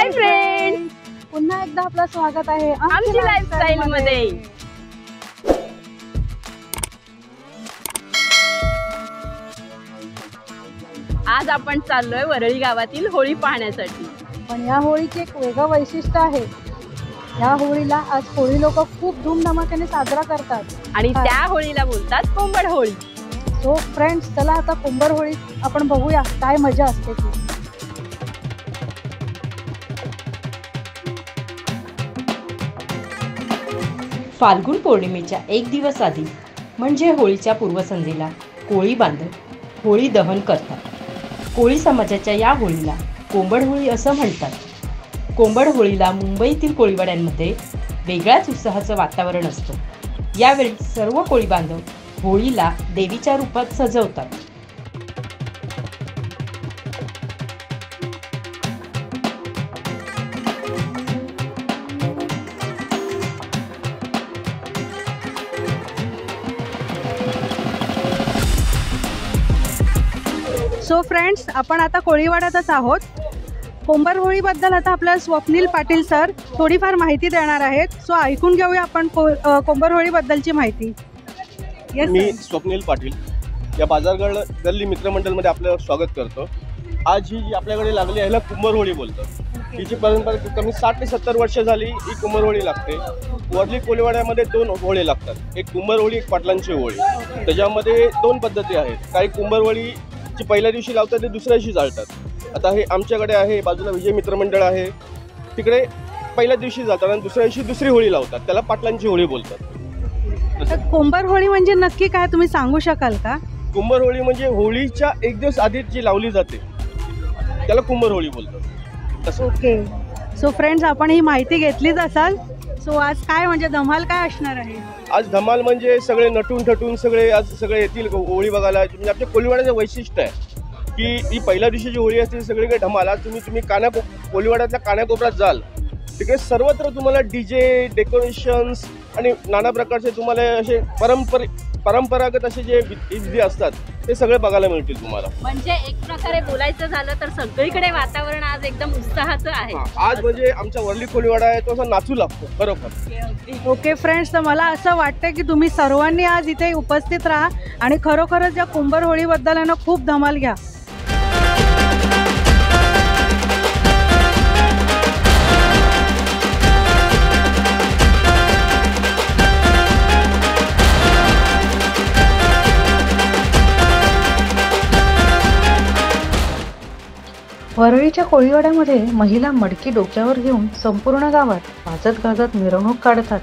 Hi friends, पुन्हा एकदा आपलं स्वागत आहे आमची लाईफस्टाईल मध्ये। आज आपण चाललोय वरळी गावातील होळी पाहण्यासाठी। पण या होळीचे एक वेगळं वैशिष्ट्य आहे। या होळीला आज होळी लोक खूप धूमधमाक्याने साजरा करतात आणि त्या होळीला बोलतात कोंबड होळी। सो फ्रेंड्स, चला आता कोंबड होळी आपण बघूया काय मजा असते ती। फाल्गुन पौर्णिमेच्या एक दिवस आधी म्हणजे होळीच्या पूर्वसंध्येला कोळी बांधव होळी दहन करतात। कोळी समाजाच्या या होळीला कोंबड होळी असं म्हणतात। कोंबड होळीला मुंबईतील कोळीवाड्यांमध्ये वेगळ्याच उत्साहाचं वातावरण असतं। यावेळी सर्व कोळी बांधव होळीला देवीच्या रूपात सजवतात। सो फ्रेंड्स, आपण आता कोळीवाड्यातच आहोत। कोंबड होळीबद्दल आता आपल्याला स्वप्नील पाटील सर थोडीफार माहिती देणार आहेत। सो ऐकून घेऊया आपण कोंबड होळीबद्दलची माहिती। मी स्वप्नील पाटील या बाजारगड गल्ली मित्रमंडळमध्ये आपलं स्वागत करतो। आज ही जी आपल्याकडे लागली आहे, ह्याला कुंभार होळी बोलतात। हिची परंपरा कमी 60 ते 70 वर्ष झाली ही कुंभार होळी लागते। वरली कोळीवाड्यामध्ये 2 होळी लागतात, एक कुंभार होळी, एक पाटलांची होळी। त्याच्यामध्ये 2 पद्धती आहेत। काही कुंभार होळी जी पहिल्या दिवशी लावतात ते दुसऱ्या दिवशी जाळतात। आता हे आमच्याकडे आहे, बाजूला विजय मित्रमंडळ आहे, तिकडे पहिल्या दिवशी जातात आणि दुसऱ्या दिवशी दुसरी होळी लावतात, त्याला पाटलांची होळी बोलतात। कोंबड होळी म्हणजे नक्की काय तुम्ही सांगू शकाल का? कुंभार होळी म्हणजे होळीच्या एक दिवस आधी जी लावली जाते त्याला कुंभार होळी बोलतात। ओके, सो फ्रेंड्स, आपण ही माहिती घेतलीच असाल। सो आज काय म्हणजे धमाल काय असणार आहे? आज धमाल म्हणजे सगळे नटून थटून सगळे येतील होळी बघायला। म्हणजे आपल्या कोळीवाड्याचं वैशिष्ट्य आहे की ही पहिल्या दिवशीची होळी असते सगळीकडे धमाल। आज तुम्ही कोळीवाड्यातल्या कानाकोपऱ्यात जाल, तिकडे सर्वत्र तुम्हाला डीजे, डेकोरेशन्स आणि नाना प्रकारचे तुम्हाला असे परंपरागत असे जे विधी असतात ते सगळे बघायला मिळतील तुम्हाला। म्हणजे एक प्रकारे बोलायचं झालं तर सगळीकडे वातावरण आज एकदम उत्साहाचं आहे। आज म्हणजे आमचा वरली कोळीवाडा आहे तो असा नाचू लागतो खरोखर। ओके फ्रेंड्स, तर मला असं वाटतं की तुम्ही सर्वांनी आज इथे उपस्थित राहा आणि खरोखरच या कुंभार होळीबद्दल आहे ना खूप धमाल घ्या। वरळीच्या कोळीवाड्यामध्ये महिला मडकी डोक्यावर घेऊन संपूर्ण गावात वाजत गाजत मिरवणूक काढतात।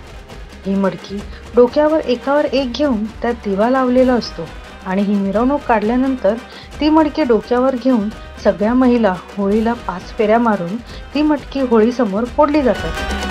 ही मडकी डोक्यावर एकावर एक घेऊन त्यात दिवा लावलेला असतो आणि ही मिरवणूक काढल्यानंतर ती मडकी डोक्यावर घेऊन सगळ्या महिला होळीला 5 फेऱ्या मारून ती मटकी होळीसमोर फोडली जातात।